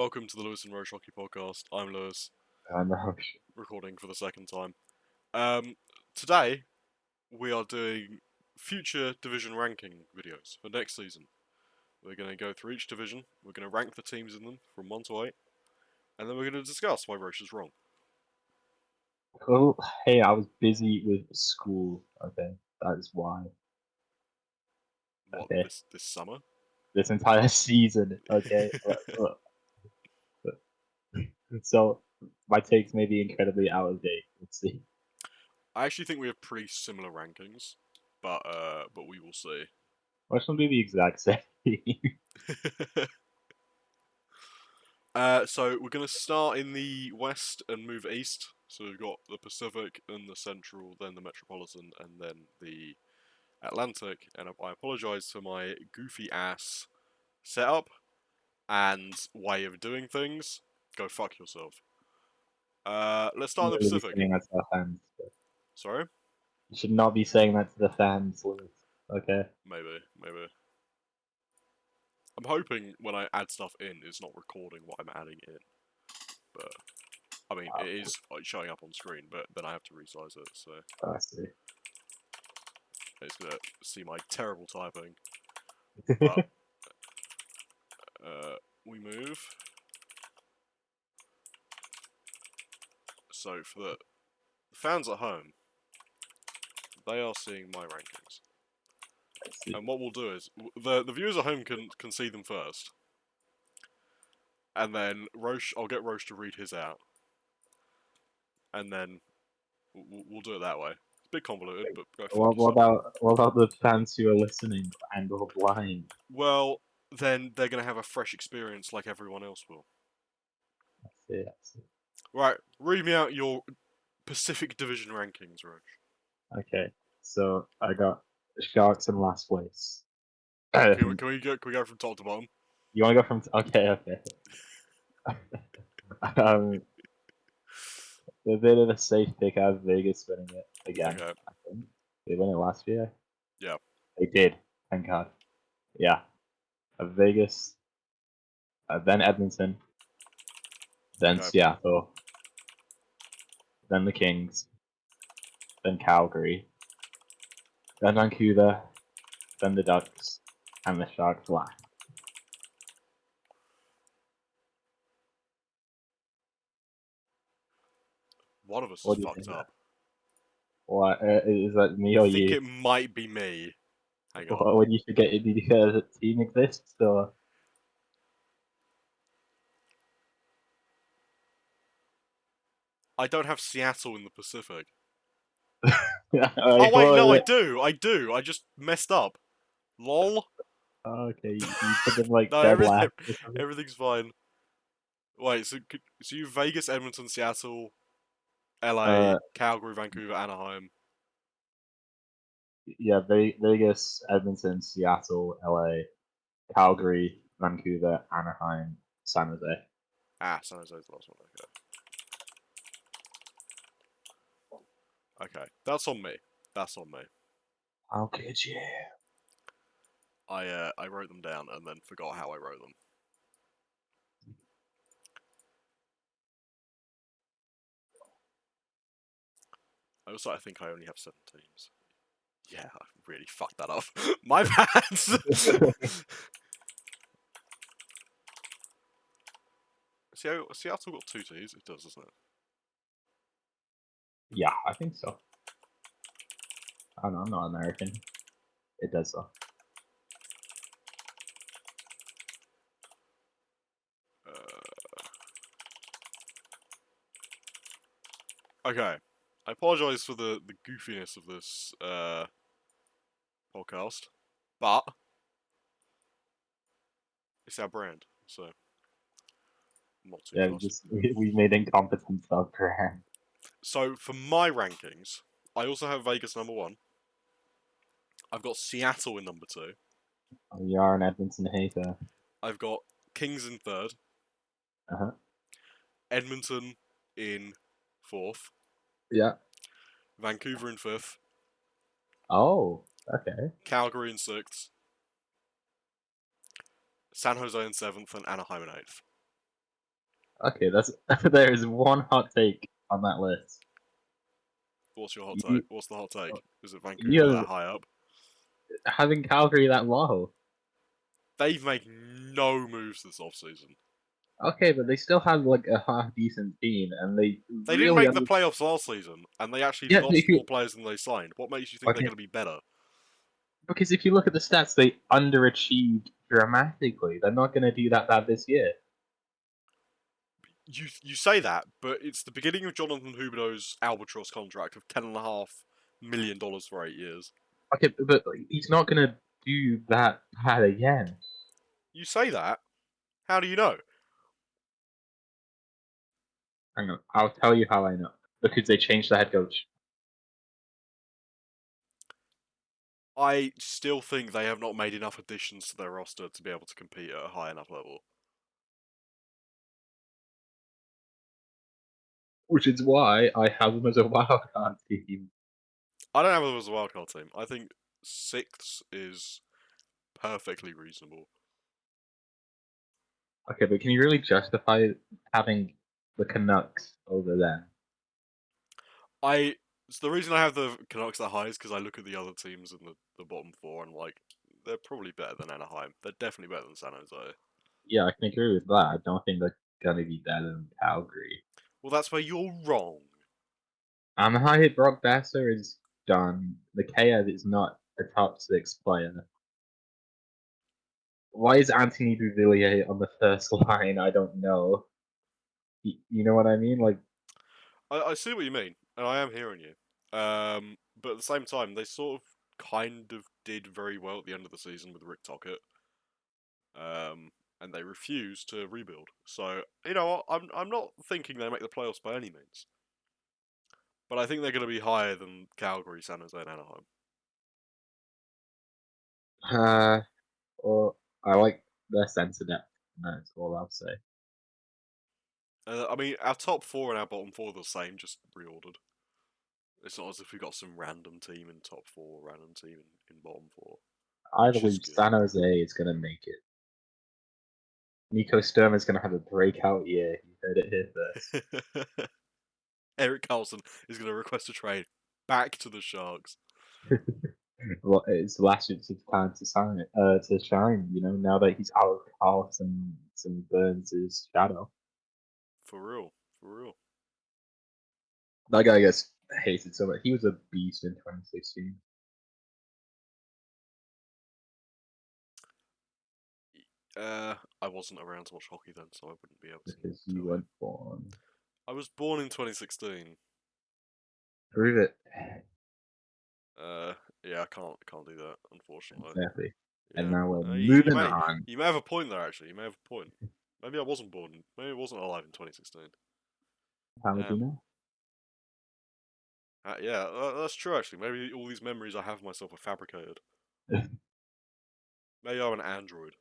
Welcome to the Lewis and Rozh Hockey Podcast. I'm Lewis, I'm Rozh. recording for the second time. Today, we are doing future division ranking videos for next season. We're going to go through each division, we're going to rank the teams in them from 1 to 8, and then we're going to discuss why Rozh is wrong. Well, hey, I was busy with school. Okay, that is why. What, Okay, this summer? this entire season. Okay, so my takes may be incredibly out of date. Let's see. I actually think we have pretty similar rankings, but we will see. Watch them do the exact same. So we're going to start in the west and move east. So we've got the Pacific and the Central, then the Metropolitan, and then the Atlantic. And I apologise for my goofy ass setup and way of doing things. Go fuck yourself. Let's start in the Really be Pacific. saying that to the fans. Sorry? You should not be saying that to the fans. Lewis. Okay. Maybe. I'm hoping when I add stuff in, it's not recording what I'm adding in. But, I mean, it is showing up on screen, but then I have to resize it, so I see. it's gonna see my terrible typing. But, we move. So, for the fans at home, they are seeing my rankings. And what we'll do is, the viewers at home can see them first. And then Rozh, I'll get Rozh to read his out. And then we'll do it that way. It's a bit convoluted, but go fuck yourself. What about the fans who are listening and are blind? Well, then they're going to have a fresh experience like everyone else will. I see. Right, read me out your Pacific Division rankings, Rozh. Okay, so I got Sharks in last place. Can we go from top to bottom? You want to go from? Okay. um, a bit of a safe pick. I have Vegas winning it again. Okay. I think they won it last year. Yeah. They did. Thank God. Yeah. Vegas, then Edmonton, then Okay. Seattle, then the Kings, then Calgary, then Vancouver, then the Ducks, and the Sharks last. One of us is What do you fucked think? up. What is that me I or think you? it might be me. Hang on. What do you forget? Did you forget that team exists or? I don't have Seattle in the Pacific. Oh Like, wait, what no, was I it? do. I just messed up. Lol. Oh, okay, you put them like No, dead last. everything's fine. Wait, so you Vegas, Edmonton, Seattle, LA, Uh, Calgary, Vancouver, Anaheim. yeah, Vegas, Edmonton, Seattle, LA, Calgary, Vancouver, Anaheim, San Jose. Ah, San Jose's the last one. Okay, that's on me. That's on me. How could you? I wrote them down and then forgot how I wrote them. I think I only have 7 teams. Yeah, I really fucked that up. My bad. Seattle got 2 teams. It does, doesn't it? Yeah, I think so. I don't know, I'm not American. It does so. Okay. I apologise for the goofiness of this podcast, but it's our brand, so I'm not too Yeah, fussed. we made incompetence our brand. So for my rankings, I also have Vegas number 1. I've got Seattle in number 2. We are an Edmonton hater. I've got Kings in 3rd. Uh-huh. Edmonton in 4th. Yeah. Vancouver in 5th. Oh, okay. Calgary in 6th. San Jose in 7th, and Anaheim in 8th. Okay, that's there is one hot take on that list. What's your hot take? You, What's the hot take? Is it you Vancouver know, that high up? having Calgary that low. They've made no moves this offseason. Okay, but they still have like a half decent team, and they They didn't really make the under. playoffs last season, and they actually Yeah, but if lost you more players than they signed. What makes you think they're okay, going to be better? because if you look at the stats, they underachieved dramatically. They're not going to do that bad this year. You say that, but it's the beginning of Jonathan Huberdeau's albatross contract of $10.5 million for 8 years. Okay, but he's not going to do that bad again. You say that. How do you know? Hang on, I'll tell you how I know. Because they changed the head coach. I still think they have not made enough additions to their roster to be able to compete at a high enough level. Which is why I have them as a wildcard team. I don't have them as a wildcard team. I think sixth is perfectly reasonable. Okay, but can you really justify having the Canucks over them? So the reason I have the Canucks that high is because I look at the other teams in the bottom four and like they're probably better than Anaheim. They're definitely better than San Jose. Yeah, I can agree with that. I don't think they're gonna be better than Calgary. Well, that's where you're wrong. Anaheim Brock Besser is done. Mikheyev is not a top six player. Why is Anthony Duvillier on the first line? I don't know. You know what I mean? Like, I see what you mean, and I am hearing you. But at the same time, they sort of kind of did very well at the end of the season with Rick Tocchet. And they refused to rebuild. So you know, I'm not thinking they make the playoffs by any means, but I think they're going to be higher than Calgary, San Jose, and Anaheim. uh, or I like their sense of depth. That's all I'll say. I mean, our top four and our bottom four are the same, just reordered. It's not as if we got some random team in top four, random team in bottom four, I which is believe good. San Jose is gonna make it. Nico Sturm is gonna have a breakout year. You heard it here first. Eric Carlson is going to request a trade back to the Sharks. Well, it's last chance of time to sign it, to shine. You know, now that he's out of Carlson and Burns' shadow, For real, for real. that guy gets hated so much. He was a beast in 2016 I wasn't around to watch hockey then, so I wouldn't be able to because you tell you. weren't born. I was born in 2016. Prove it. Uh, yeah, I can't do that, unfortunately. Exactly. And Yeah, now we're you moving may on. you may have a point there. Actually, you may have a point. Maybe I wasn't born. Maybe I wasn't alive in 2016. How would you Damn. know? Yeah, that's true. Actually, maybe all these memories I have of myself are fabricated. Maybe I'm an android.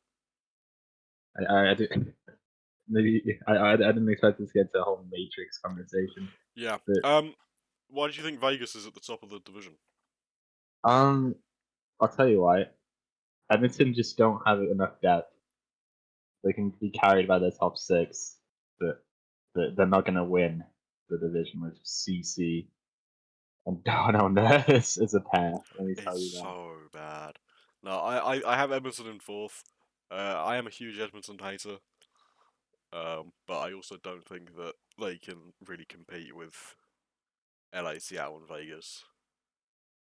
I do. Maybe I didn't expect this to get to a whole Matrix conversation, Yeah. but Why do you think Vegas is at the top of the division? um, I'll tell you why. Edmonton just don't have enough depth. They can be carried by their top six, but they're not going to win the division with CC and Dono Nurse as a pair. Let me tell It's you that. so bad. No, I have Edmonton in fourth. I am a huge Edmonton hater. But I also don't think that they can really compete with LA, Seattle, and Vegas.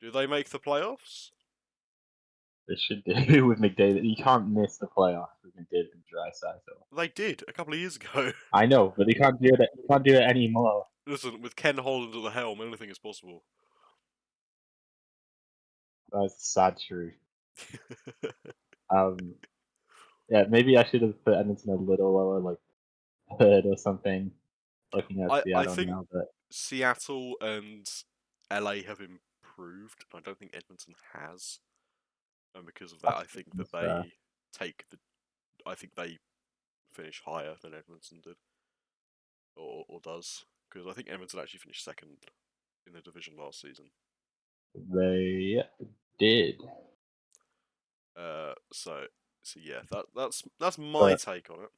Do they make the playoffs? They should do with McDavid. You can't miss the playoffs with McDavid and Draisaitl. They did a couple of years ago. I know, but they can't do it. You can't do it anymore. Listen, with Ken Holland at the helm, anything is possible. That's the sad truth. Um, yeah, maybe I should have put Edmonton a little lower, like third or something. Looking at I Seattle think now, but Seattle and LA have improved. I don't think Edmonton has, and because of that, I think that that's fair. they take the. I think they finish higher than Edmonton did, or does, because I think Edmonton actually finished second in the division last season. They did, So yeah, that's my but take on it.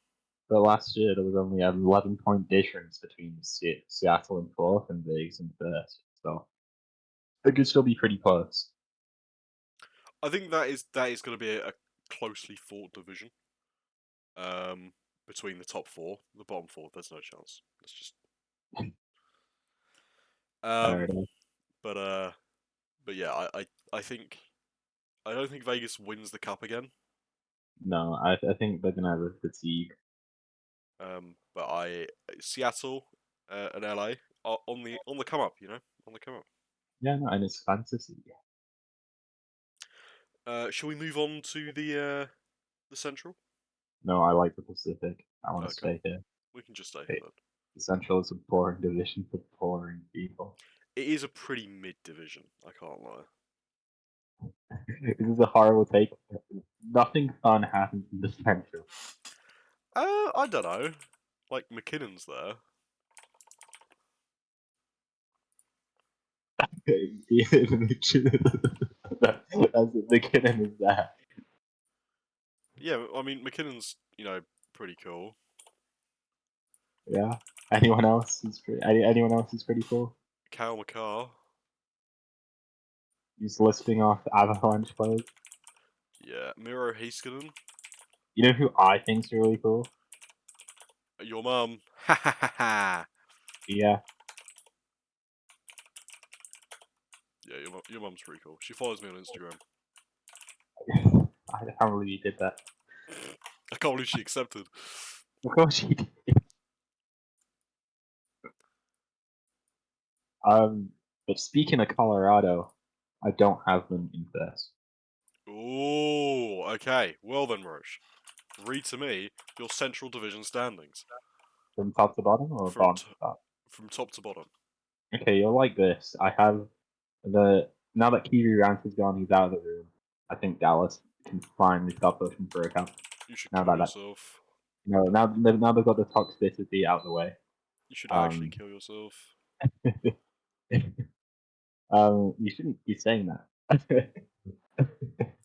But last year there was only an 11-point difference between Seattle in fourth and Vegas in first. So it could still be pretty close. I think that is going to be a closely fought division. Between the top four, the bottom four, there's no chance. It's just Fair um, enough. but yeah, I think I don't think Vegas wins the cup again. No, I think they're gonna have a fatigue. But Seattle and LA are on the come up, on the come up. Yeah, no, and it's fantasy. Shall we move on to the Central? No, I like the Pacific. I want to Okay, stay here. we can just stay here Okay. then. The Central is a boring division for boring people. It is a pretty mid division, I can't lie. This is a horrible take. Nothing fun happens in the Central. I don't know. Like McKinnon's there. That's the beginning is that. Yeah, I mean McKinnon's pretty cool. Yeah. Anyone else is pretty cool. Cal McCarr. He's listing off Avalanche players. Yeah, Miro Heiskanen. You know who I think's really cool? Your mum. Ha ha ha ha. Yeah. Yeah, your mum's pretty cool. She follows me on Instagram. I can't believe you did that. I can't believe she accepted. Of course she did. But speaking of Colorado, I don't have them in first. Ooh, okay. Well then, Rozh. Read to me your Central Division standings From top to bottom or from bottom t- to top? from top to bottom. Okay, you'll like this. I have the now that Kiwi Rant is gone, he's out of the room. I think Dallas can finally stop pushing for a cup. You should Now kill that yourself. now they've got the toxicity out of the way. You should actually Um, kill yourself. you shouldn't be saying that.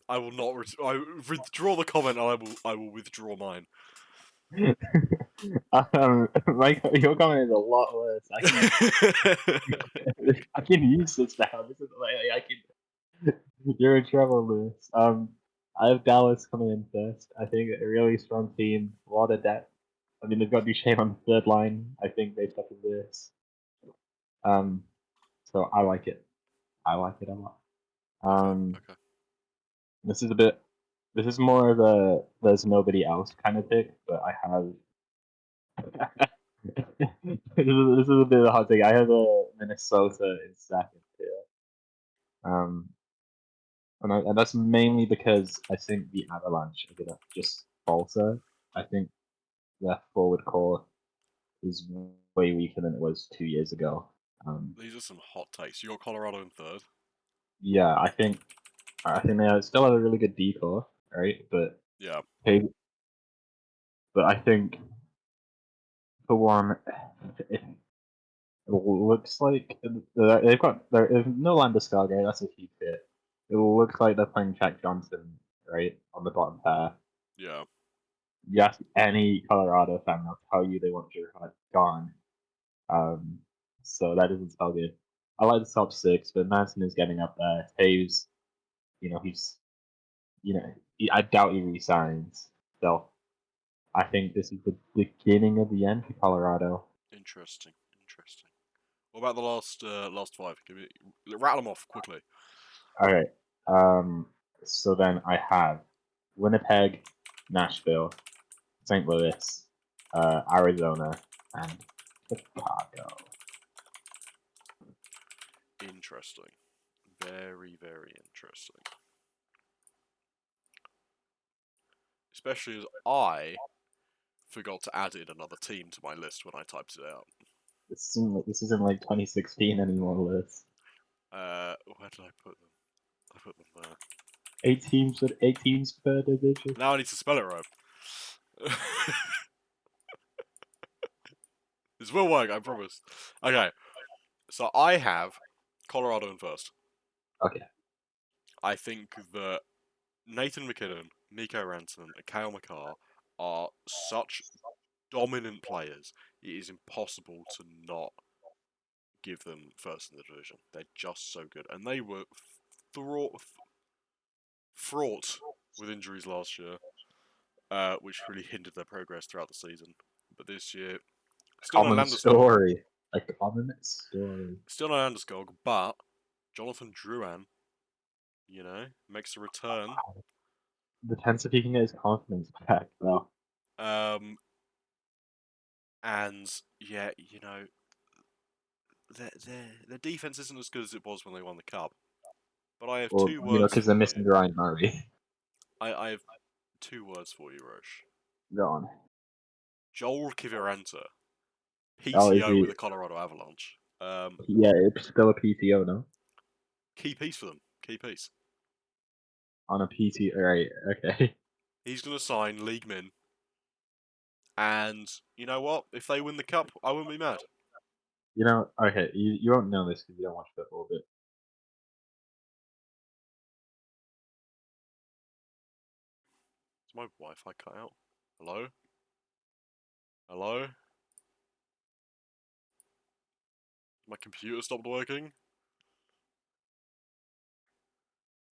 I will not. I withdraw the comment, and I will withdraw mine. Your comment is a lot worse. I can use this now. This is like I can. You're in trouble, Lewis. I have Dallas coming in first. I think a really strong team, a lot of depth. I mean, they've got Duchesne on the third line. I think they've got this. Um, so I like it. I like it a lot. Okay. Um, Okay. this is a bit. This is more of a there's nobody else kind of pick, but I have. This is a bit of a hot take. I have a Minnesota in second here. And that's mainly because I think the Avalanche are gonna just falter. I think their forward core is way weaker than it was 2 years ago. These are some hot takes. You got Colorado in third. Yeah, I think they still have a really good D core, right? But Yeah. hey, but I think for one, it looks like there's no Landeskog, right? That's a huge hit. It looks like they're playing Jack Johnson, right, on the bottom pair. Yeah. You ask any Colorado fan, they'll tell you they want Gerhard gone. Um, so that doesn't spell good. I like the top six, but Manson is getting up there. Taves, he's, I doubt he resigns. So I think this is the beginning of the end for Colorado. Interesting. Interesting. What about the last five? Rattle them off quickly. All right. So then I have Winnipeg, Nashville, St. Louis, Arizona, and Chicago. Interesting. Very, very interesting. Especially as I forgot to add in another team to my list when I typed it out. This isn't like 2016 anymore, Liz. Where did I put them? I put them there. 8 teams per division. Now I need to spell it right. This will work, I promise. Okay, so I have Colorado in first. Okay. I think that Nathan McKinnon, Mikko Rantanen, and Kyle McCarr are such dominant players, it is impossible to not give them first in the division. They're just so good, and they were fraught with injuries last year, which really hindered their progress throughout the season. But this year, still no Common Landeskog, story. A common story. still no Landeskog, but Jonathan Drouin, makes a return. Depends if he can get his confidence back, though. Um, and yeah, their defense isn't as good as it was when they won the cup. But I have Well, two words because they're for missing you. Ryan Murray. I have two words for you, Rosh. Go on. Joel Kiviranta, Oh, is PTO he? with the Colorado Avalanche. Yeah, it's still a PTO, no? Key piece for them. Key piece. On a PTO, right? Okay. He's going to sign league min. And you know what? If they win the cup, I wouldn't be mad. Okay, you won't know this because you don't watch football, but Is my Wi-Fi cut out? Hello? Hello? My computer stopped working?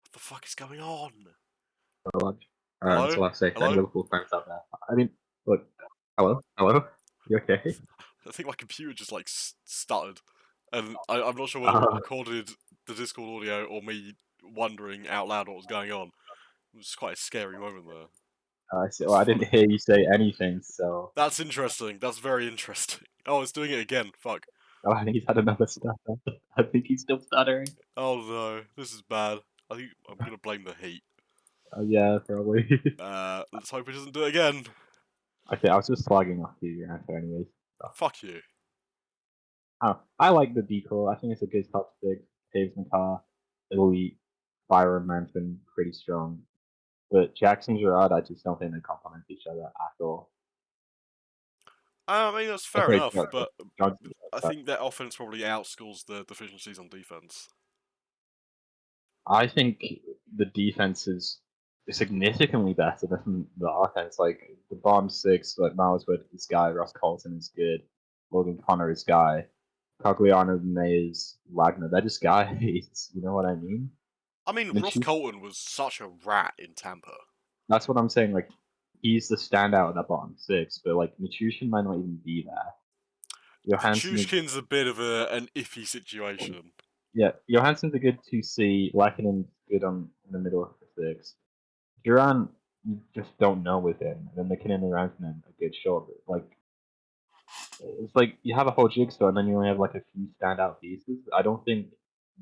What the fuck is going on? that's Hello? the last say. Any Hello? Liverpool fans out there? I mean, look. Hello. You okay? I think my computer just like stuttered. And I'm not sure whether it Uh, recorded the Discord audio or me wondering out loud what was going on. It was quite a scary moment there. I see. That's Well, I funny. didn't hear you say anything, so That's interesting. That's very interesting. Oh, it's doing it again. Fuck. I think he's had another stutter. I think he's still stuttering. Oh no, this is bad. I think I'm gonna blame the heat. Yeah, probably. Let's hope it doesn't do it again. Okay, I was just slogging off your answer anyways. So. Fuck you. I like the decor. I think it's a good top six. Taves McCarr, elite. Byron Manson, pretty strong. But Jackson Gerard, I just don't think they complement each other at all. I mean, that's fair Okay, enough, but Johnson, I think their offense probably outschools the deficiencies on defense. I think the defense is significantly better than the offense. Like the bottom six, like Miles Wood is guy, Ross Colton is good, Logan Connor is guy, Cogliano is Wagner. They're just guys. You know what I mean? I mean, Ross Nichu- Colton was such a rat in Tampa. that's what I'm saying. Like he's the standout of that bottom six, but like Nichushin might not even be there. Johansson is Pichushkin's a bit of an iffy situation. yeah, Johansson's a good 2C. Lackinen's good on in the middle of the six. Duran, you just don't know with him. And then McKinnon and Rantanen a good short. Like it's like you have a whole jigsaw and then you only have like a few standout pieces. I don't think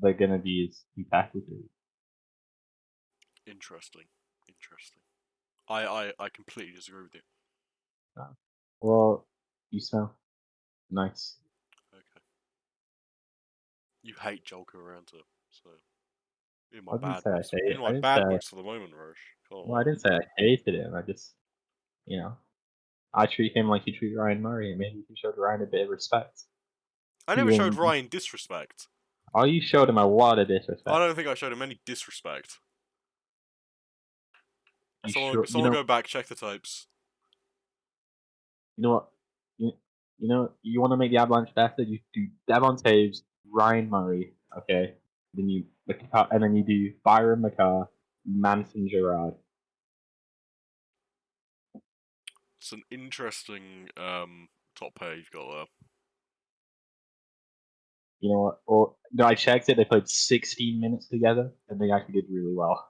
they're gonna be as competitive. Interesting. Interesting. I completely disagree with you. Uh, well, you sound nice. Okay. You hate Joel Caranta, so you're in my I didn't bad say I books. hate. You're in my I didn't say. bad books for the moment, Roche. Can't Well, I lie. didn't say I hated him. I just, you know, I treat him like you treat Ryan Murray, and maybe you showed Ryan a bit of respect. I never showed You, Ryan disrespect. oh, you showed him a lot of I disrespect. don't think I showed him any disrespect. You Someone, sure? someone go back, check the tapes. You know what? You, you want to make the Avalanche better? You do Devon Taves, Ryan Murray, okay? Then you and then you do Byron McCarr, Manson Gerard. It's an interesting top pair you've got there. You know what? Or no, I checked it. They played 16 minutes together, and they actually did really well.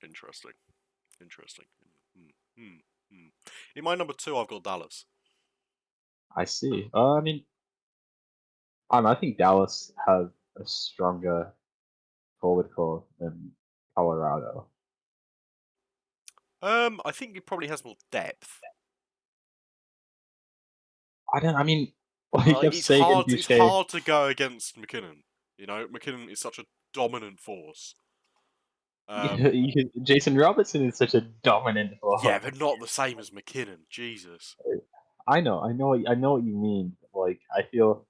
Interesting. Interesting. Hmm. Hmm. Hmm. In my number two, I've got Dallas. I see. I mean, I don't know. I think Dallas has a stronger forward core than Colorado. I think it probably has more depth. I don't. I mean, like Like if Sagan it's Duche, hard to go against McKinnon. McKinnon is such a dominant force. Um, Jason Robertson is such a dominant yeah, force. but not the same as McKinnon. Jesus. I know what you mean. Like, I feel.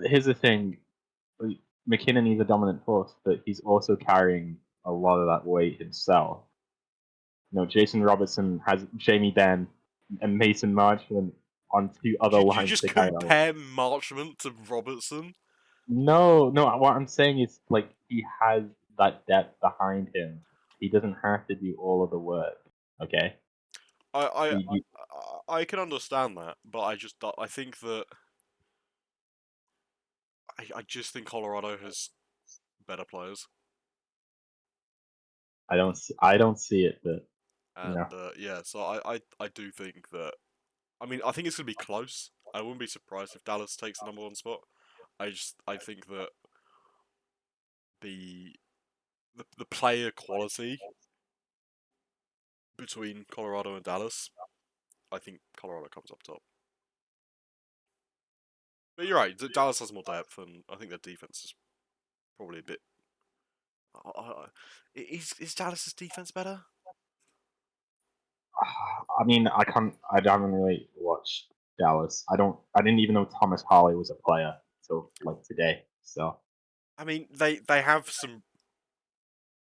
Here's the thing: McKinnon is a dominant force, but he's also carrying a lot of that weight himself. Jason Robertson has Jamie Benn. and Mason Marchment on two other Did you lines just to carry on. compare Marchment to Robertson? No, no. What I'm saying is, like, he has that depth behind him. He doesn't have to do all of the work. Okay. I I You, I can understand that, but I think that I just think Colorado has better players, I don't see it, but you know, and yeah, so I do think that. I mean, I think it's gonna be close. I wouldn't be surprised if Dallas takes the #1 spot. I think that the the player quality between Colorado and Dallas, I think Colorado comes up top. But you're right, Dallas has more depth, and I think their defense is probably a bit. Is Dallas's defense better? I mean, I haven't really watched Dallas. I didn't even know Thomas Harley was a player until like today. So I mean, they have some.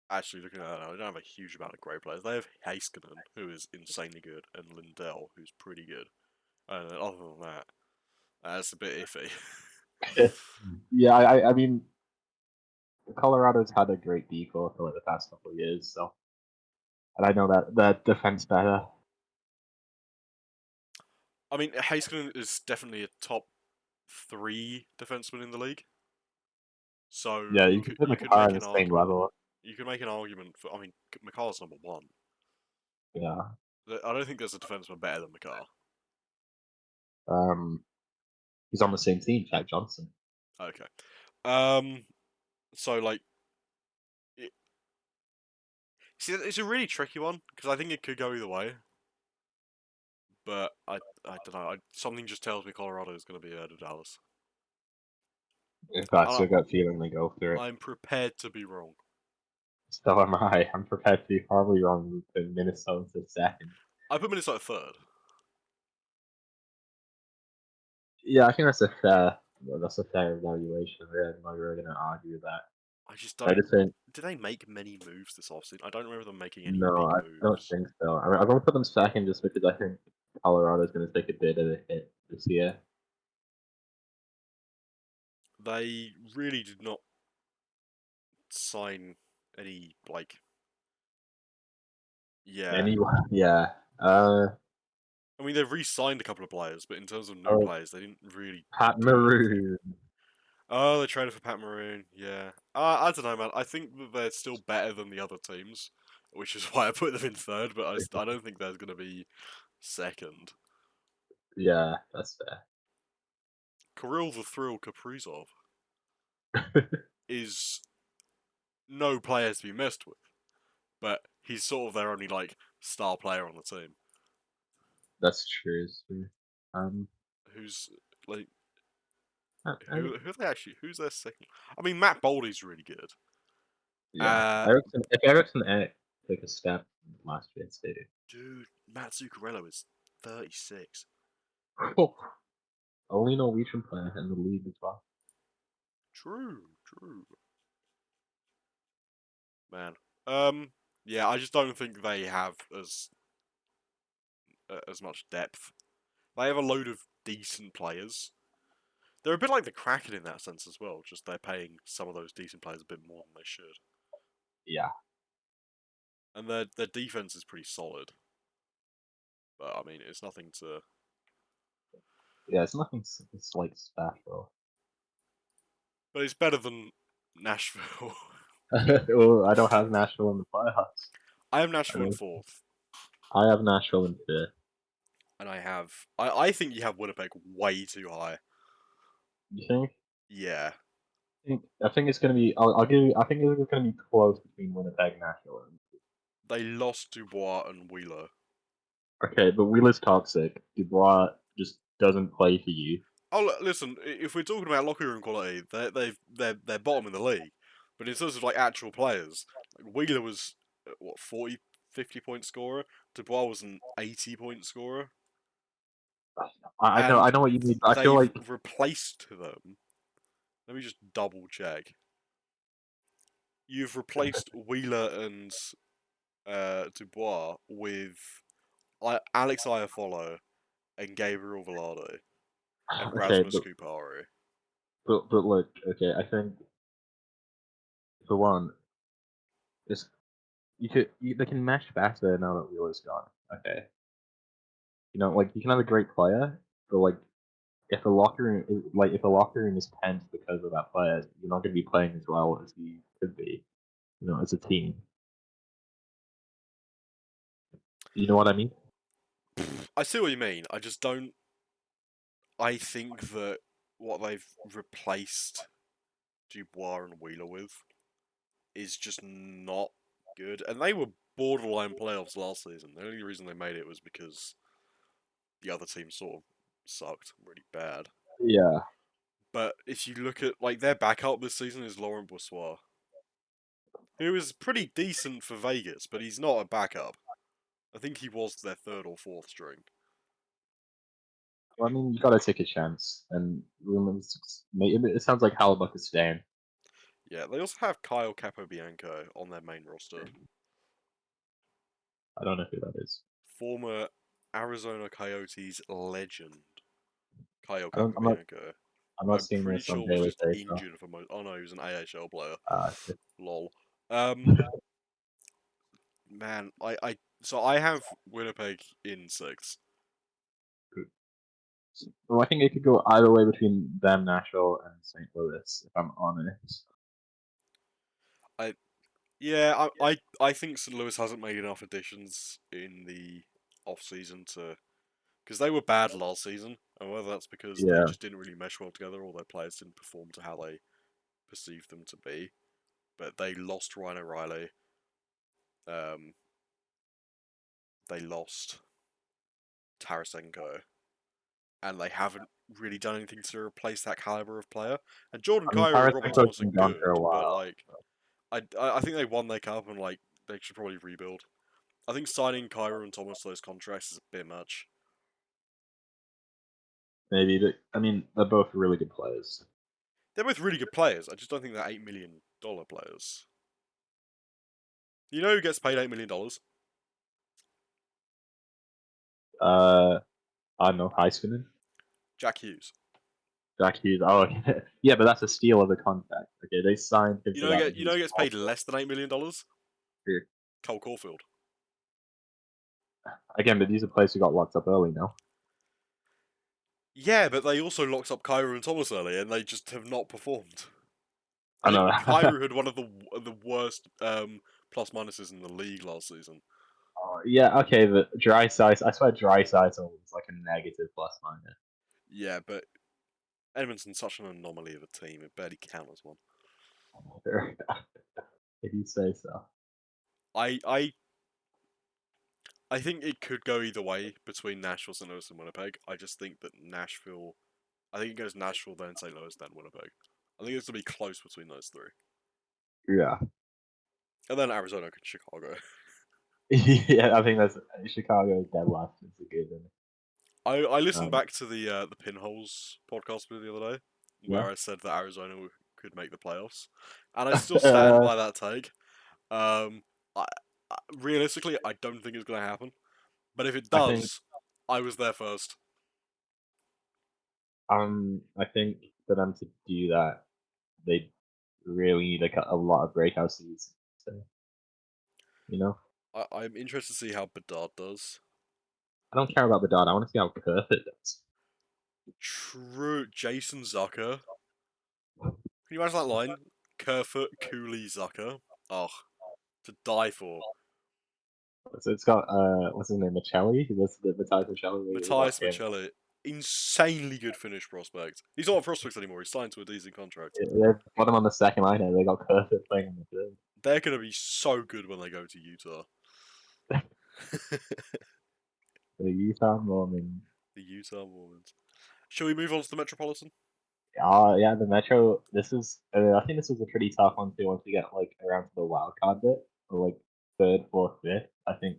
Actually, looking at that now, they don't have a huge amount of great players. They have Heiskanen, who is insanely good, and Lindell, who's pretty good. And other than that, that's a bit iffy. yeah, I mean, Colorado's had a great decor for like the past couple of years. So, and I know that defense better. I mean, Heiskanen is definitely a top 3 defenseman in the league. So Yeah, you can put you could McCarr make on the an same argument. level. You could make an argument for. I mean, McCarr's #1. Yeah. I don't think there's a defenseman better than McCarr. Um, he's on the same team, Jack Johnson. Okay. Um. So like, it, see, it's a really tricky one because I think it could go either way. But I don't know. Something just tells me Colorado is going to be ahead of Dallas. If that's I, your gut feeling, they go through it. I'm prepared to be wrong. So am I. I'm prepared to be horribly wrong with the Minnesota second. I put Minnesota third. Yeah, I think that's a fair evaluation. I'm not really going to argue with that. I just I don't. just think Did they make many moves this offseason? I don't remember them making any no, big I don't moves. think so. I mean, I'm going to put them second just because I think Colorado's going to take a bit of a hit this year. They really did not sign any like. Yeah, Anyway, yeah. I mean they've re-signed a couple of players, but in terms of new Oh, players, they didn't really Pat do anything. Maroon. Oh, they traded for Pat Maroon. Yeah, I don't know, man. I think that they're still better than the other teams, which is why I put them in third. But I don't think there's going to be second. Yeah, that's Kirill the Thrill Kaprizov fair. is no player to be messed with, but he's sort of their only like star player on the team. That's true. It's true. Um, Who's like I, who are they actually? Who's their second? I mean, Matt Boldy's really good. yeah, Uh, Erickson. If Erickson took a step last year, too. dude, Matt Zuccarello is 36. Only Norwegian player in the league as well. True, true, man. Yeah, I just don't think they have as much depth. They have a load of decent players. They're a bit like the Kraken in that sense as well. Just they're paying some of those decent players a bit more than they should, Yeah, and their defense is pretty solid. But I mean, it's nothing to. yeah. It's nothing. It's like special. But it's better than Nashville. Well, I don't have Nashville in the playoffs. I have I Nashville in mean, fourth, I have Nashville in fifth. and I think you have Winnipeg way too high. You think? Yeah, I think it's gonna be. I'll give you. I think it's gonna be close between Winnipeg and Nashville. they lost Dubois and Wheeler. Okay, but Wheeler's toxic. Dubois just doesn't play for you. Oh, listen, if we're talking about locker room quality, they're bottom in the league. But in terms of like actual players, like Wheeler was what 40, 50 point scorer. Dubois was an 80 point scorer, I and know what you mean. But I feel they've like replaced them. Let me just double check. You've replaced Wheeler and Dubois with Alex Iaffollo and Gabriel Velarde and Okay, Rasmus Kupari. but look, okay, I think for one, it's they can mesh better now that Wheeler's gone. Okay, like you can have a great player, but like if the locker room if the locker room is tense because of that player, you're not going to be playing as well as you could be, as a team. You know what I mean? I see what you mean. I just don't. I think that what they've replaced Dubois and Wheeler with is just not good. And they were borderline playoffs last season. The only reason they made it was because the other team sort of sucked really bad. Yeah. But if you look at their backup this season is Laurent Boussois, who is pretty decent for Vegas, but he's not a backup. I think he was their third or fourth string. Well, I mean, you got to take a chance, and it sounds like Hellbuck is staying. Yeah, they also have Kyle Capobianco on their main roster. I don't know who that is. Former Arizona Coyotes legend, Kyle I don't. Capobianco. I'm Who not I'm seeing pretty this on sure was Daily just Faithful. injured for most. Oh no, he was an AHL player. Okay. Lol. Man, so I have Winnipeg in 6. Well, I think it could go either way between them, Nashville, and St. Louis. If I'm honest. Yeah, I think St. Louis hasn't made enough additions in the off season to because they were bad last season, and whether that's because they Yeah. just didn't really mesh well together or their players didn't perform to how they perceived them to be. But they lost Ryan O'Reilly. Um, they lost Tarasenko, and they haven't really done anything to replace that caliber of player. And Jordan I mean, Kyrou and Robert Tarasenko's Thomas are been gone for a good, but while. I think they won their cup and they should probably rebuild. I think signing Kyrou and Thomas to those contracts is a bit much. Maybe, but I mean, they're both really good players. They're both really good players. I just don't think they're $8 million players. You know who gets paid $8 million? I don't know, Heiskanen, Jack Hughes. Jack Hughes. Oh, okay. Yeah, but that's a steal of the contract. Okay, they signed him for that when he You know was who gets paid less than $8 million? here. Cole Caulfield. Again, but these are players who got locked up early now. Yeah, but they also locked up Kyrou and Thomas early, and they just have not performed. I I know. think Kyrou had one of the worst plus minuses in the league last season. Yeah, okay, but dry size. I swear, dry size was like a negative plus minus. Yeah, but Edmonton's such an anomaly of a team; it barely counts as one. If you say so. I I I think it could go either way between Nashville, St. Louis, and Winnipeg. I just think that Nashville. I think it goes Nashville, then St. Louis, then Winnipeg. I think it's gonna be close between those three, Yeah. and then Arizona and Chicago. Yeah, I think that's Chicago's dead last. It's a good one. I listened Um, back to the Pinholes podcast the other day, yeah. where I said that Arizona could make the playoffs, and I still stand by that take. Um, realistically, I don't think it's gonna happen, but if it I think does, I was there first. I think for them to do that, they really need a lot of breakout seasons. So, I'm interested to see how Bedard does. I don't care about the dot. I want to see how Kerfoot does. True, Jason Zucker. Can you imagine that line? Kerfoot, Cooley, Zucker. Oh, to die for. So it's got what's his name, Michelli? What's the Matthias Michelli? They got Matthias him. Michelli. Insanely good Finnish prospect. He's not a prospect anymore, he's signed to a decent contract. They've got him on the second line, and they got Kerfoot playing on the third. They're going to be so good when they go to Utah. The Utah Mormons. The Utah Mormons. Shall we move on to the Metropolitan? Yeah, the Metro. This is. I think this is a pretty tough one too. Once we get like around to the wild card bit, or like third, fourth, fifth, I think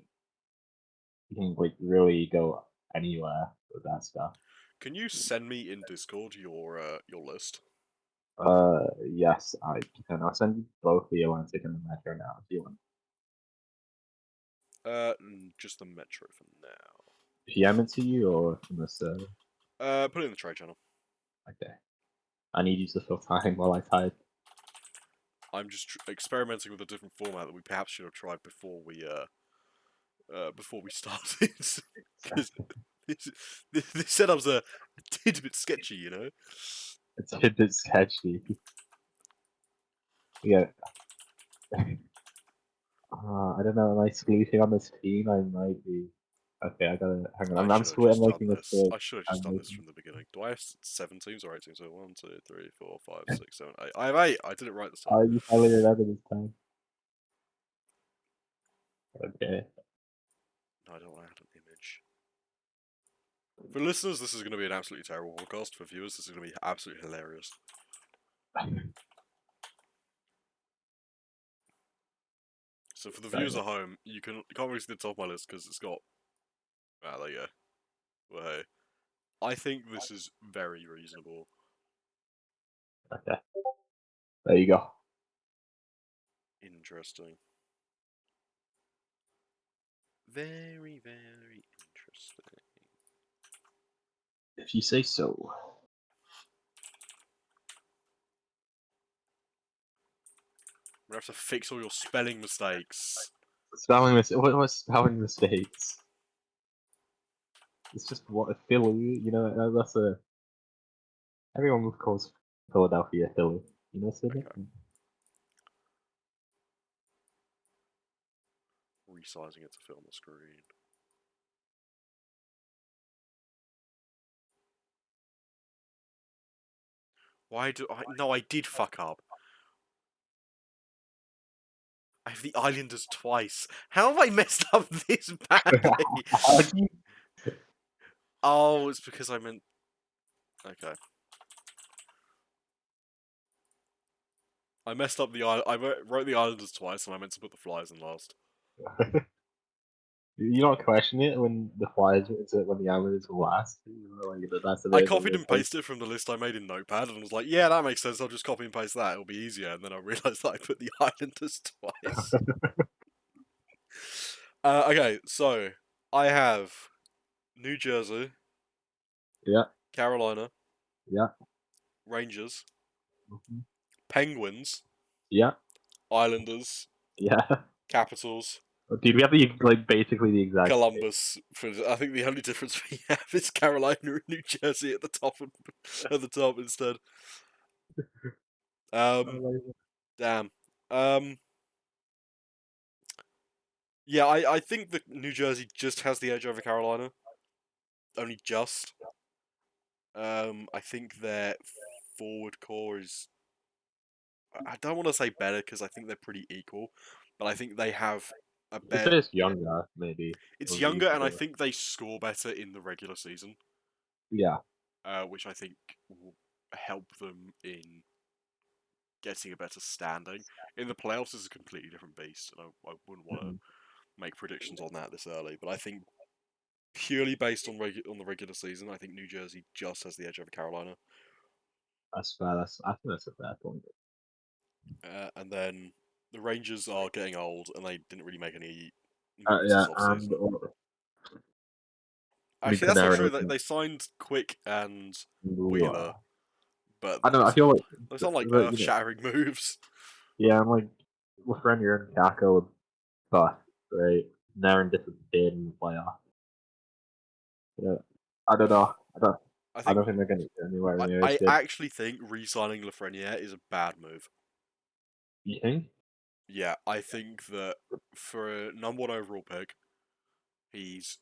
you can like really go anywhere with that stuff. Can you send me in Discord your list? Yes, I can. I'll send you both the Atlantic and the Metro now if you want. Just the Metro for now. PM it to you or from the server? Put it in the trade channel. Okay. I need you to fill time while I type. I'm just experimenting with a different format that we perhaps should have tried before we started. Because this setup's a tidbit bit sketchy, you know. It's a bit sketchy. Yeah. I don't know. Am I sleeping on this team? I might be. Okay, I gotta hang on. I I'm should have just done making a this. switch. I should have just I'm done this making. from the beginning. Do I have 7 teams or 8 teams? So 1, 2, 3, 4, 5, 6, 7, 8. I have 8. I did it right this time. Oh, you finally remember this time. Okay. No, I don't want to add an image. For listeners, this is going to be an absolutely terrible podcast. For viewers, this is going to be absolutely hilarious. So for the viewers at home, you can't really see the top of my list because it's got. Ah, there you go. Well, hey, I think this is very reasonable. Okay. There you go. Interesting. Very, very interesting. If you say so. I'm gonna have to fix all your spelling mistakes. What was spelling mistakes? It's just what a Philly, you know. That's a everyone calls Philadelphia Philly. You know, Sydney. Okay. Resizing it to fit on the screen. Why do I... No, I did fuck up. I have the Islanders twice. How have I messed up this badly? How do you- Oh, it's because I meant... Okay. I messed up the... I wrote the Islanders twice and I meant to put the Flyers in last. You don't question it when the Flyers when the Islanders were last. You know, like, that's a I bit of a copied and mistake. pasted it from the list I made in Notepad and was like, yeah, that makes sense, I'll just copy and paste that, it'll be easier. And then I realised that I put the Islanders twice. Okay, so I have New Jersey, Yeah, Carolina, yeah, Rangers, mhm, Penguins, yeah, Islanders, yeah. Capitals, Dude, we have basically the exact same. Columbus. I think the only difference we have is Carolina and New Jersey at the top instead. Um, damn. Um, yeah, I think that New Jersey just has the edge over Carolina. Only just. I think their forward core is. I don't want to say better because I think they're pretty equal, but I think they have a You could better. say it's younger, maybe. It's Or younger, and I equal. think they score better in the regular season, Yeah, which I think will help them in getting a better standing. In the playoffs, is a completely different beast, and I wouldn't want to mhm, make predictions on that this early. But I think purely based on on the regular season, I think New Jersey just has the edge over Carolina. that's fair. I think that's a fair point. And then the Rangers are getting old, and they didn't really make any moves Yeah, this and offseason. I mean Actually, that's not true. Panarin. They signed Quick and Wheeler, Ooh, but I don't know. I feel like, those aren't like you know, earth-shattering moves. yeah, I'm like Lafreniere and Kako would bust, right? Panarin disappeared in the playoff. Yeah, I don't know. I I think don't think they're going to get anywhere I, near as I good. actually think re-signing Lafreniere is a bad move. You think? Yeah, I think that for a number one overall pick, his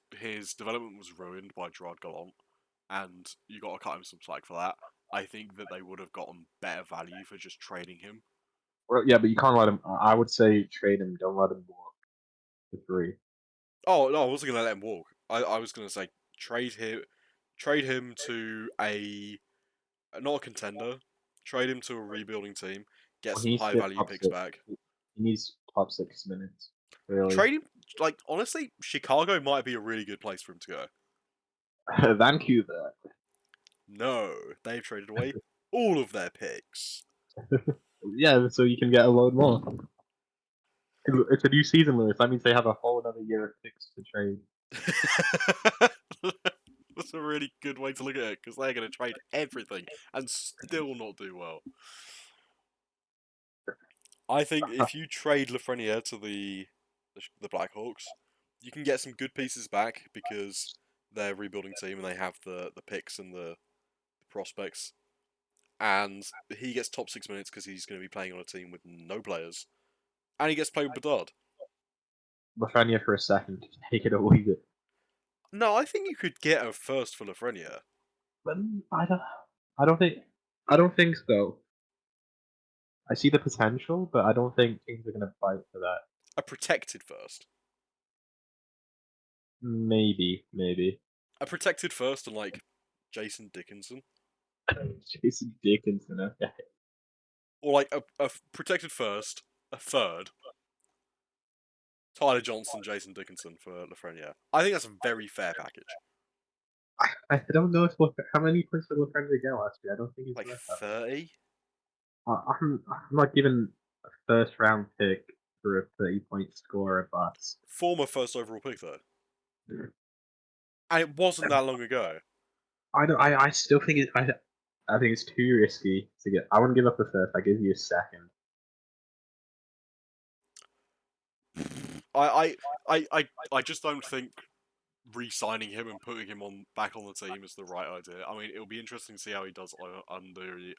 development was ruined by Gerard Gallant, and you got to cut him some slack for that. I think that they would have gotten better value for just trading him. Well, yeah, but you can't let him. I would say trade him. Don't let him walk for free. Oh no, I wasn't gonna let him walk. I was gonna say trade him to a not a contender, trade him to a rebuilding team, get Well, some he needs to high get value top picks six. back. He needs top 6 minutes. Really, Trade him like honestly, Chicago might be a really good place for him to go. Vancouver. No, they've traded away all of their picks. Yeah, so you can get a load more. It's a new season, Lewis. That means they have a whole another year of picks to trade. That's a really good way to look at it, because they're going to trade everything and still not do well. I think if you trade Lafreniere to the Blackhawks, you can get some good pieces back because they're a rebuilding team and they have the picks and the prospects. And he gets top 6 minutes because he's going to be playing on a team with no players. And he gets played with Bedard. Lafreniere for a second. Take it or leave it. No, I think you could get a first for Lafreniere. But I don't think. I don't think so. I see the potential, but I don't think teams are going to fight for that. A protected first. Maybe. A protected first and like Jason Dickinson. Jason Dickinson. Okay. Or like a protected first, a third. Tyler Johnson, Jason Dickinson for Lafreniere. I think that's a very fair package. I don't know if how many points did Lafreniere get last year. I don't think he's Like worth that. 30? I'm not giving a first round pick for a 30-point scorer bust. Former first overall pick though. And it wasn't that long ago. I still think I think it's too risky to get. I wouldn't give up a first. I give you a second. I just don't think re-signing him and putting him back on the team is the right idea. I mean, it'll be interesting to see how he does under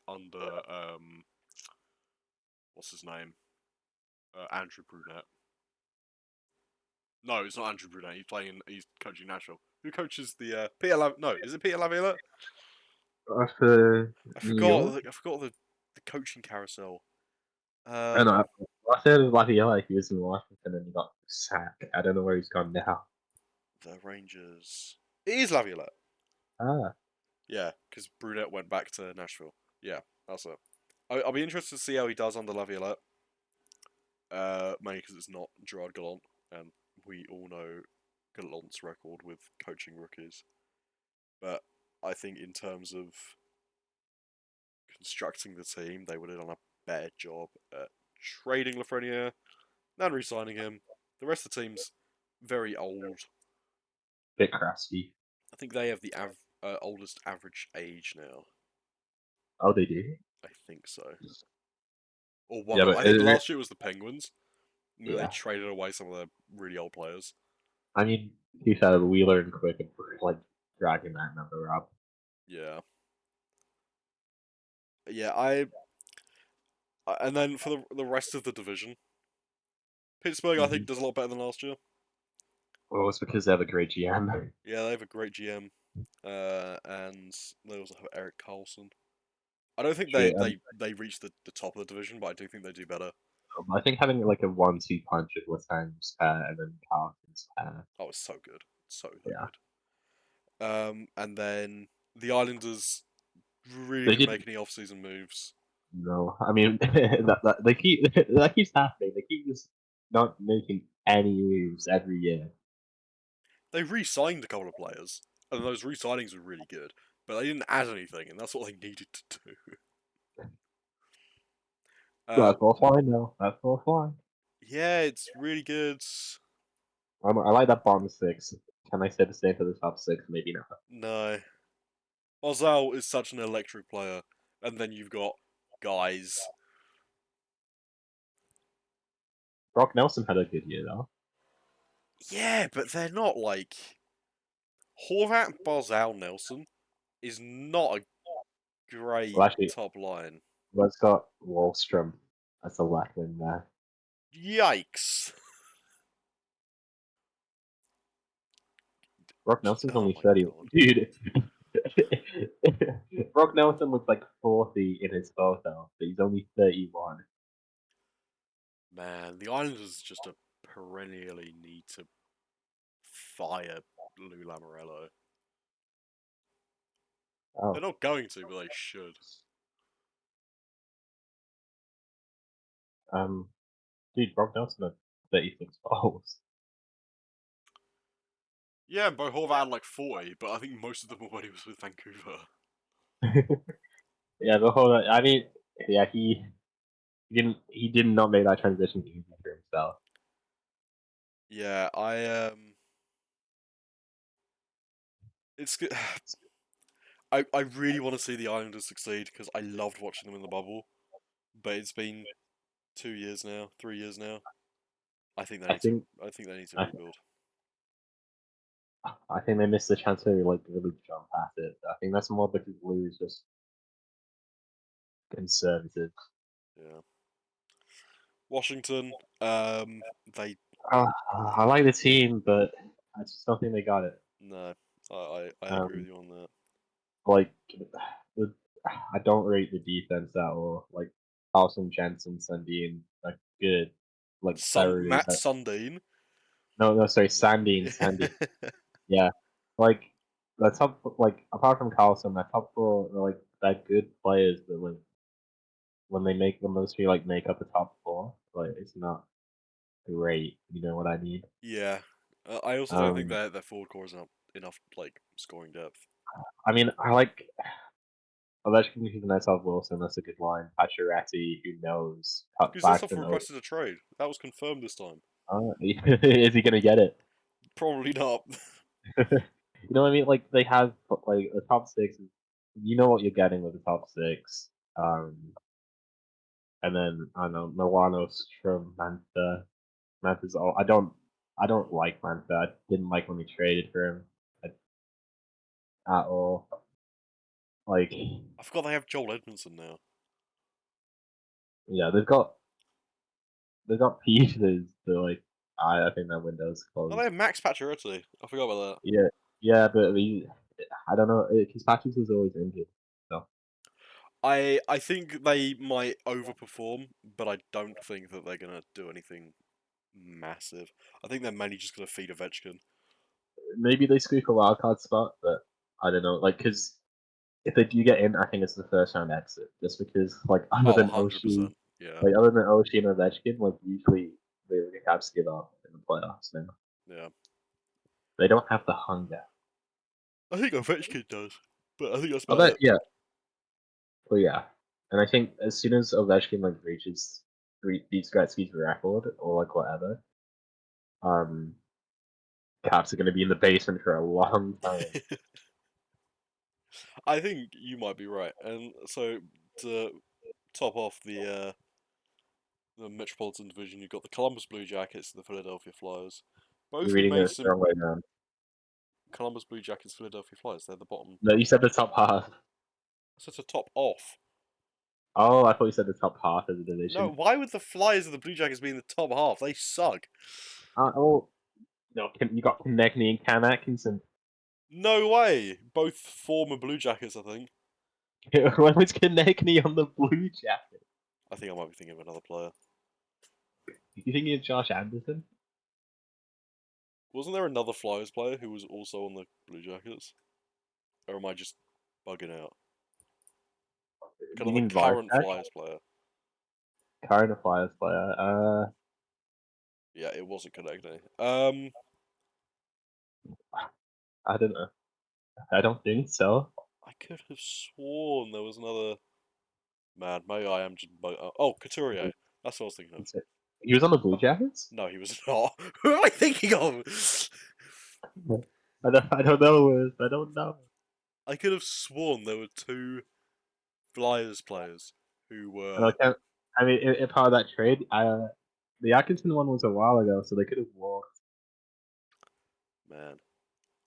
what's his name, Andrew Brunette. No, it's not Andrew Brunette. He's coaching Nashville. Who coaches the Peter? No, is it Peter Laviolette? For I New forgot. York, I forgot the coaching carousel. I know. I said Laviolette, he was in Washington and he got sacked. I don't know where he's gone now. The Rangers. It is Laviolette. Ah, Yeah, because Brunette went back to Nashville. Yeah, that's it. I'll be interested to see how he does under Laviolette. Mainly because it's not Gerard Gallant, and we all know Gallant's record with coaching rookies. But I think in terms of constructing the team, they would have done a better job at trading Lafreniere than re-signing him. The rest of the team's very old. bit crusty. I think they have the oldest average age now. Oh, they do. I think so. Or one Yeah, of. but I think last year was the Penguins. They yeah. traded away some of their really old players. I mean, he said Wheeler and Quick and like dragging that number up. Yeah. Yeah, and then for the rest of the division, Pittsburgh I think does a lot better than last year. Well, it's because they have a great GM. Yeah, they have a great GM, and they also have Eric Carlson. I don't think Shit, they reach the top of the division, but I do think they do better. I think having like a 1-2 punch of Latang's pair and then Carlton's pair. Oh, it's so good, so Yeah, good. And then the Islanders really they didn't did. make any off-season moves. No, I mean they keep that keeps happening. They keep just not making any moves every year. They re-signed a couple of players, and those re-signings were really good, but they didn't add anything, and that's what they needed to do. That's all fine now. That's all fine. Yeah, it's really good. I like that bottom six. Can I say the same for the top six? Maybe not. No. Ozal is such an electric player, and then you've got guys. Brock Nelson had a good year though. Yeah, but they're not like Horvat, Barzal, Nelson is not a Well, great actually, top line. let's got Wallstrom as a left in there. Yikes! Brock Nelson's Oh only my 30. god, Dude, Brock Nelson looks like 40 in his photo, but he's only 31. man, the Islanders just a perennially need to fire Lou Lamoriello. They're Oh, not going to, but they should. um, dude, Brock Nelson had 36 goals. Yeah, Bo Horvat had like 40, but I think most of them were when he was with Vancouver. Yeah, the whole. I mean, yeah, he did not make that transition easy for himself. Yeah, it's good. I really want to see the Islanders succeed because I loved watching them in the bubble, but it's been 2 years now, 3 years now. I think they I need to. think I think they need to I, rebuild. I think they missed the chance to like really jump at it. I think that's more because Lou is just conservative. Yeah. Washington, they I like the team, but I just don't think they got it. no, I agree with Um, you on that. like the, I don't rate the defense at all. Like Carlson, Jensen, Sandine, like good, like very Matt Sundin. no, sorry, Sandine. Yeah, like the top, like apart from Carlson, the top four are like they're good players, but like when they make them, those three like make up the top four, like it's not great. You know what I mean? Yeah, I also don't think Um, their forward core is enough like scoring depth. I mean, I like Ovechkin, who's a nice off Wilson. That's a good line. Pacioretty, who knows? Kuznetsov Claxton, oh, requested a trade. That was confirmed this time. is he gonna get it? Probably not. You know what I mean? Like they have like the top six. You know what you're getting with the top six. And then I don't know Milano's from Mantha. Mantha's all. I don't like Mantha. I didn't like when we traded for him at all. Like I forgot they have Joel Edmondson now. yeah, they've got pieces to like. I think that window's Oh, they closed. have Max Pacioretty. I forgot about that. Yeah, yeah, but I don't know because Patrick was always injured. So I think they might overperform, but I don't think that they're gonna do anything massive. I think they're mainly just gonna feed Ovechkin. maybe they squeak a wild card spot, but I don't know. Like because if they do get in, I think it's the first round exit. Just because like other Oh, than Oshie, 100%. Yeah, like other than Oshie and Ovechkin, like usually they have to give up in the playoffs now. yeah. They don't have the hunger. I think Ovechkin does, but I think that's Oh, about that it. yeah, well yeah, and I think as soon as Ovechkin like beats Gretzky's record or like whatever, um, Caps are going to be in the basement for a long time. I think you might be right. And so to top off the Metropolitan Division, you've got the Columbus Blue Jackets and the Philadelphia Flyers, You're both who reading made it the some wrong way around. Columbus Blue Jackets, Philadelphia Flyers. They're the bottom. No, you said the top half. So to top off. Oh, I thought you said the top half of the No, division. why would the Flyers and the Blue Jackets be in the top half? They suck. Oh, no, you got Konechny and Cam Atkinson. No way. Both former Blue Jackets, I think. When was Konechny on the Blue Jacket? I think I might be thinking of another player. You thinking of Josh Anderson? Wasn't there another Flyers player who was also on the Blue Jackets? Or am I just bugging out? Kind You of the mean current Vartek? Flyers player. Current Flyers player. Yeah, it wasn't connecting. I don't know. I don't think so. I could have sworn there was another. Man, maybe I am just. Oh, Couturier. That's what I was thinking of. He was on the Blue Jackets. No, he was not. Who am I thinking of? I don't know. I don't know. I could have sworn there were two Flyers players who And I were. can't. I mean, in part of that trade, the Atkinson one was a while ago, so they could have walked. Man,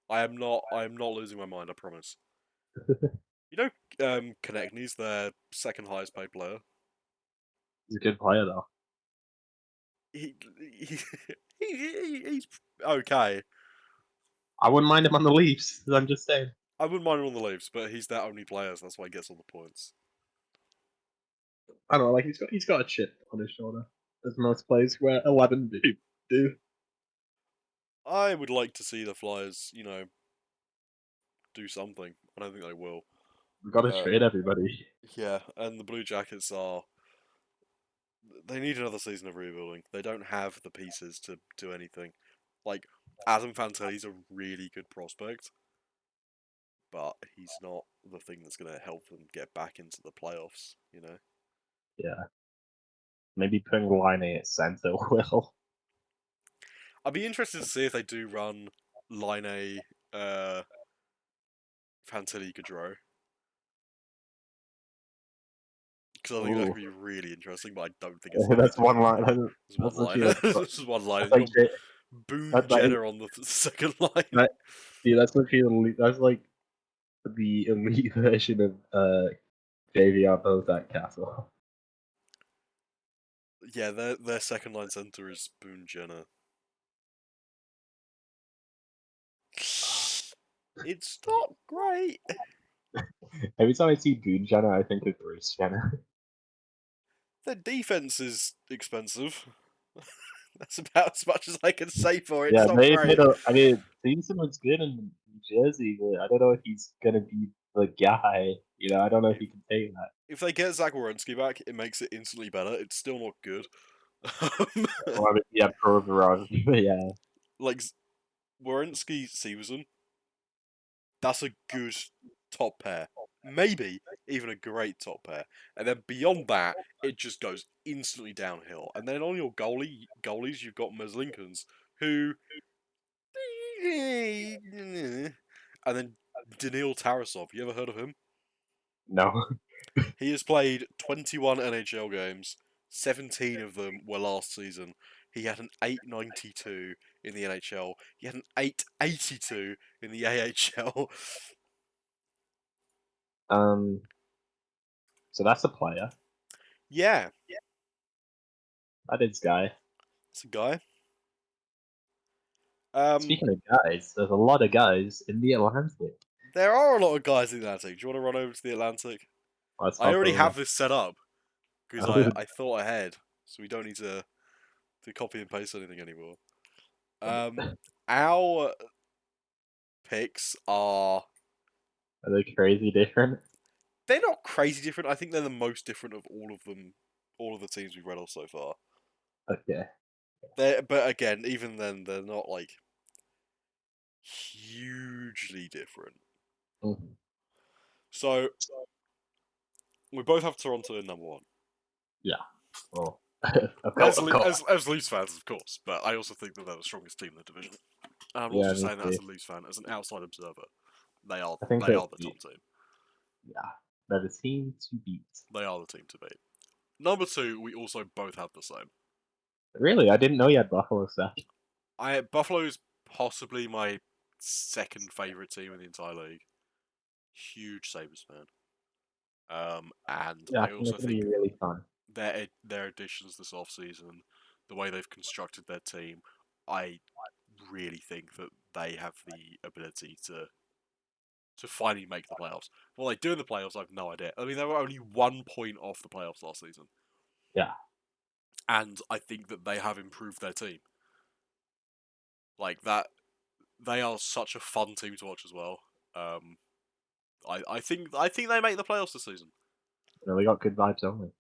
I am not losing my mind. I promise. You know, Konechny's their second highest paid player. He's a good player though. He, he, he's okay. I wouldn't mind him on the Leafs. I'm just saying. I wouldn't mind him on the Leafs, but he's their only player, so that's why he gets all the points. I don't know. Like he's got a chip on his shoulder, as most players where 11 do. I would like to see the Flyers, do something. I don't think they will. We've got to Uh, trade everybody. yeah, and the Blue Jackets are. They need another season of rebuilding. They don't have the pieces to do anything. Like, Adam Fantelli's a really good prospect, but he's not the thing that's going to help them get back into the playoffs. Yeah, maybe putting Line at center will. I'd be interested to see if they do run Line A, Fantilli Gaudreau. Because I think that Ooh, could be really interesting, but I don't think it's going to be that's one different. line. It's one That's line. literally This is one line. that's You like got J- Boone that, that, Jenner on the second line. that dude, that's literally that's like the elite version of JVR Bozak Castle. Yeah, their second line center is Boone Jenner. It's not great. Every time I see Boone Jenner, I think of Bruce Jenner. Their defense is expensive. That's about as much as I can say for it. It's Yeah, not they great. made a. I mean, Stevenson was good in New Jersey, but I don't know if he's gonna be the guy. You know, I don't know if If, he can take that. if they get Zach Werenski back, it makes it instantly better. It's still not good. Well, I mean, yeah, Provorov, yeah. Like Werenski Severson, that's a good top pair. Maybe even a great top pair. And then beyond that, it just goes instantly downhill. And then on your goalies, you've got Meslinkens, who and then Daniil Tarasov. You ever heard of him? No, He has played 21 NHL games. 17 of them were last season. He had an 892 in the NHL. He had an 882 in the AHL. um, so that's a player. Yeah, That is guy. it's a guy. Um, Speaking of guys, there's a lot of guys in the Atlantic. there are a lot of guys in the Atlantic. Do you want to run over to the Atlantic? Let's I hop already over. have this set up because Oh, I thought ahead, so we don't need to copy and paste anything anymore. Our picks are are they crazy different? they're not crazy different. I think they're the most different of all of them, all of the teams we've read off so far. Okay. But again, even then, they're not like hugely different. Mm, So we both have Toronto in number one. yeah. Well, of course. As Leafs fans, of course, but I also think that they're the strongest team in the division. And I'm not Yeah, just me saying that as too. a Leafs fan, as an outside observer. I think They that are the top team. yeah, they're the team to beat. They are the team to beat. Number two, we also both have the same. Really, I didn't know you had Buffalo stuff. Buffalo is possibly my second favorite team in the entire league. Huge Sabres fan. And Yeah, I I think they're also gonna be think really fun. their additions this offseason, the way they've constructed their team, I really think that they have the ability to finally make the playoffs. Well, they do in the playoffs, I've no idea. I mean, they were only 1 point off the playoffs last season, Yeah. and I think that they have improved their team. Like that, they are such a fun team to watch as well. Um, I think they make the playoffs this season. You know, they got good vibes only.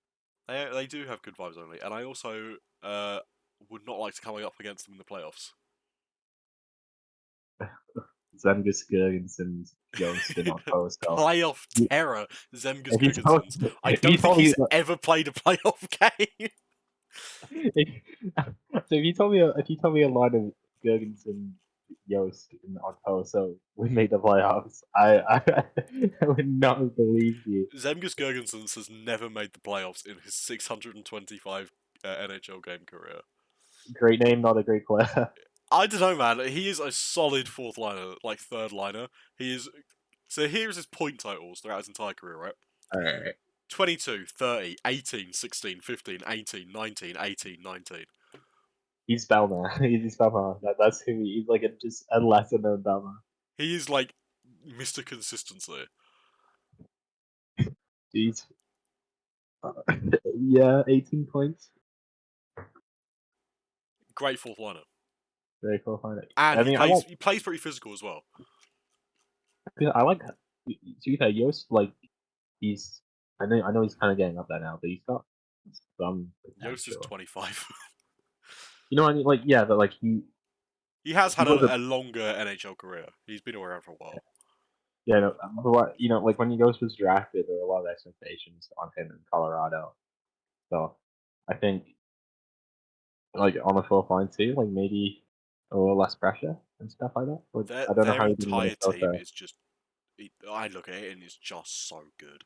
They do have good vibes only, and I also would not like to come up against them in the playoffs. Zemgus Girgensons Yost on post. Playoff terror, Zemgus If you told Girgensons. I if you don't think told me he's ever played a playoff game. if, so if you told me a line of Girgensson Yost on post, so we made the playoffs, I would not have believed you. Zemgus Girgensons has never made the playoffs in his 625 NHL game career. Great name, not a great player. I don't know, man. He is a solid fourth liner, like third liner. He is. So here's his point totals throughout his entire career, right? Alright. 22, 30, 18, 16, 15, 18, 19, 18, 19. He's Belma. He's Belma. That's who he's like just a lesser known Belma. He is like Mr. Consistency. He's yeah, 18 points. Great fourth liner. Very cool. Find it. And I mean, I like. he plays pretty physical as well. I like. To be fair, Yost like he's. I know he's kind of getting up there now, but he's got some Yost is potential. 25. You know what I mean? Like yeah, but like He has he had was a a longer NHL career. He's been around for a while. yeah. No, but what you know, like when Yost was drafted, there were a lot of expectations on him in Colorado. So I think like on the fourth line too, like maybe or less pressure and stuff like that. Or, Their I don't know their how he did in entire team Minnesota, is just. I look at it and it's just so good.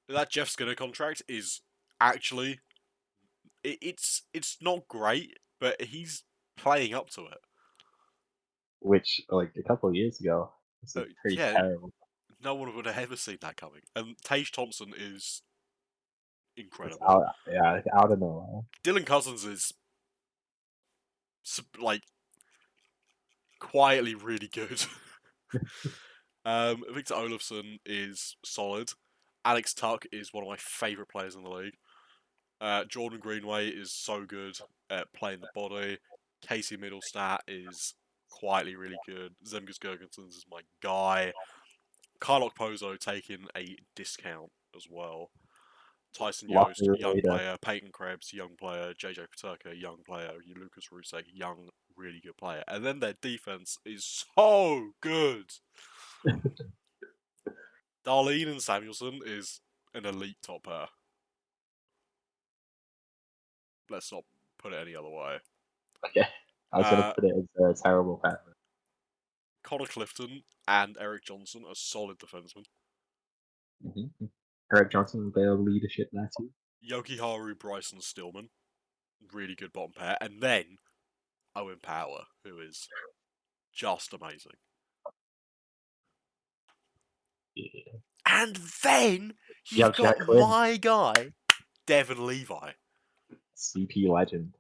That Jeff Skinner contract is actually it's not great, but he's playing up to it. which like a couple of years ago, this is pretty Yeah, terrible. no one would have ever seen that coming. And Tage Thompson is It's incredible. out, yeah, it's out of nowhere. Dylan Cousins is like quietly really good. Victor Olofsson is solid. Alex Tuck is one of my favourite players in the league. Jordan Greenway is so good at playing the body. Casey Middlestat is quietly really good. Zemgus Girgensons is my guy. Kylok Pozo taking a discount as well. Tyson Yost, Locker young leader. player. Peyton Krebs, young player. JJ Paterka, young player. Lucas Rusek, young, really good player. And then their defense is so good. Darlene and Samuelson is an elite top pair. Let's not put it any other way. Okay, I was gonna Uh, put it as a terrible pattern. Connor Clifton and Eric Johnson are solid defensemen. Mm-hmm. Eric Johnson, a bit of leadership there too. Yoki Haru, Bryson Stillman, really good bottom pair. And then Owen Power, who is just amazing. Yeah. And then You you've have Jack got Quinn, my guy, Devon Levi. CP legend.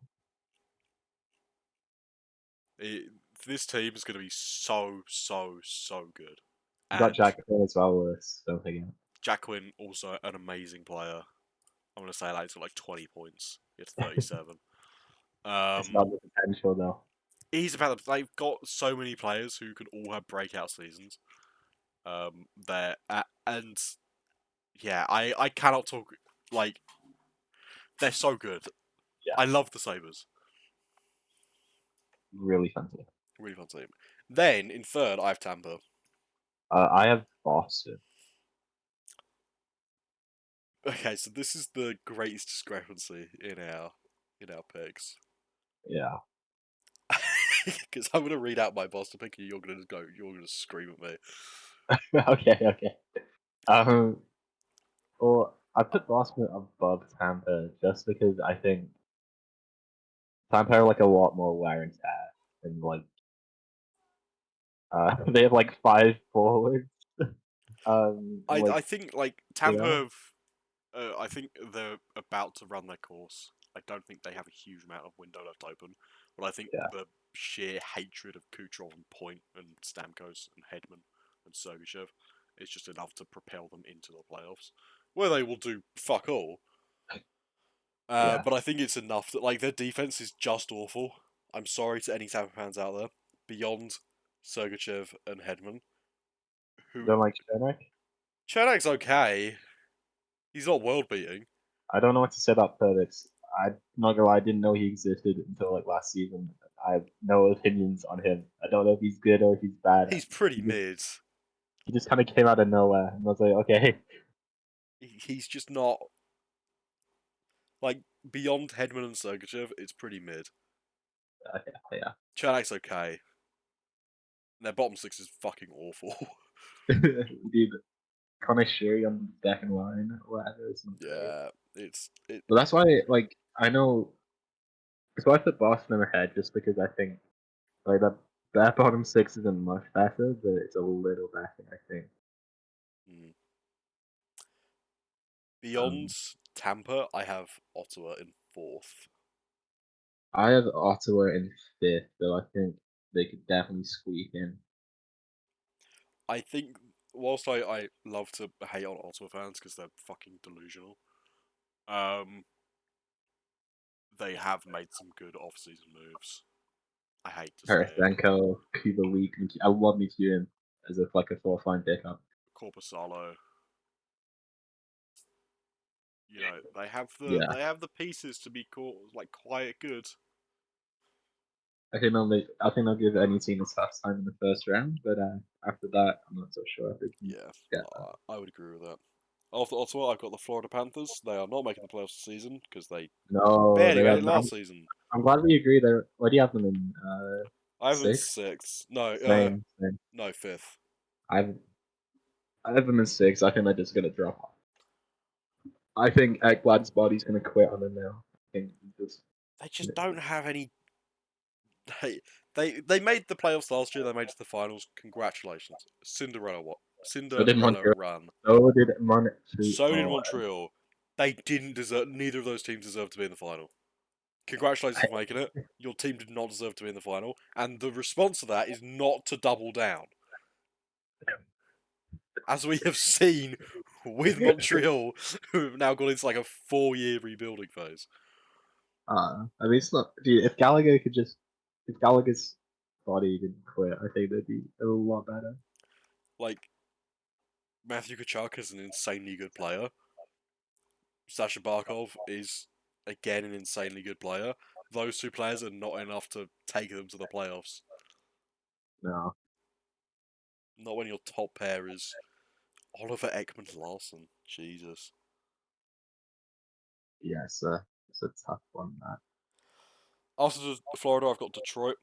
It, this team is going to be so, so, so good. You got And Jack Quinn as well, Lewis. Don't forget. Jack Quinn, also an amazing player. I'm going to say that he's got like 20 points. It's 37. It's Um, not the potential though. he's about. They've got so many players who can all have breakout seasons. There and yeah, I cannot talk like they're so good. Yeah, I love the Sabres. really fancy. Really fun team. Then in third, I have Tampa. I have Boston. Okay, so this is the greatest discrepancy in our picks. Yeah. Because I'm gonna read out my Boston pick, and you're gonna scream at me. Okay. Okay. Um. Well, I put Boston above Tampa just because I think Tampa are like a lot more wear and tear, and like they have like five forwards. I Like think like you Tampa know, have. I think they're about to run their course. I don't think they have a huge amount of window left open, but I think yeah, the sheer hatred of Kucherov and Point and Stamkos and Hedman and Sergachev is just enough to propel them into the playoffs, where they will do fuck all. yeah. But I think it's enough that like their defense is just awful. I'm sorry to any Tampa fans out there. Beyond Sergachev and Hedman, You who don't like Chernak? Chernak's okay. He's not world beating. I don't know what to say about Perdix. I'm not gonna lie, I didn't know he existed until like last season. I have no opinions on him. I don't know if he's good or if he's bad. He's pretty He just, mid. he just kind of came out of nowhere, and I was like, okay, He's just not like beyond Hedman and Sergachev. It's pretty mid. okay, yeah. Chernak's okay. Their bottom six is fucking awful. Dude, Connor Sherry on the second line or whatever is not great. Yeah, it's it. But that's why, like, I know. That's why I put Boston ahead, just because I think like that bottom six isn't much better, but it's a little better, I think. Mm. Beyond Um, Tampa, I have Ottawa in fourth. I have Ottawa in fifth, though I think they could definitely squeak in. I think whilst I love to hate on Ottawa fans because they're fucking delusional, um, they have made some good off-season moves. I hate to say it. Tarasenko, Cuba League, I love McEwen as a like a fourth line pickup. Corpusalo, Yeah, they have the pieces to be like quite good. I think they'll give any team a tough time in the first round, but after that, I'm not so sure if they can Yeah, get there. I would agree with that. After Ottawa, I've got the Florida Panthers. They are not making the playoffs this season because they No, barely they made are. it last season. I'm glad we agree there. What do you have them in? I have them in Six? sixth. No, Same. Same. no, fifth. I've I have them in six. I think they're just gonna drop off. I think Ekblad's body's gonna quit on them now. I think he just They just don't have any. They they made the playoffs last year. They made it to the finals. Congratulations, Cinderella. What so did Cinderella Montreal. run. So did Montreal. So did Oh, Montreal. They didn't deserve. Neither of those teams deserved to be in the final. Congratulations for making it. Your team did not deserve to be in the final, and the response to that is not to double down, as we have seen with Montreal, who have now gone into like a 4-year rebuilding phase. I mean, it's not. Dude, if Gallagher could just, if Gallagher's body didn't quit, I think they'd be a lot better. Like Matthew Kachuk is an insanely good player. Sasha Barkov is again an insanely good player. Those two players are not enough to take them to the playoffs. No, Not when your top pair is Oliver Ekman Larson. Jesus. yeah, it's a tough one. That. After Florida, I've got Detroit.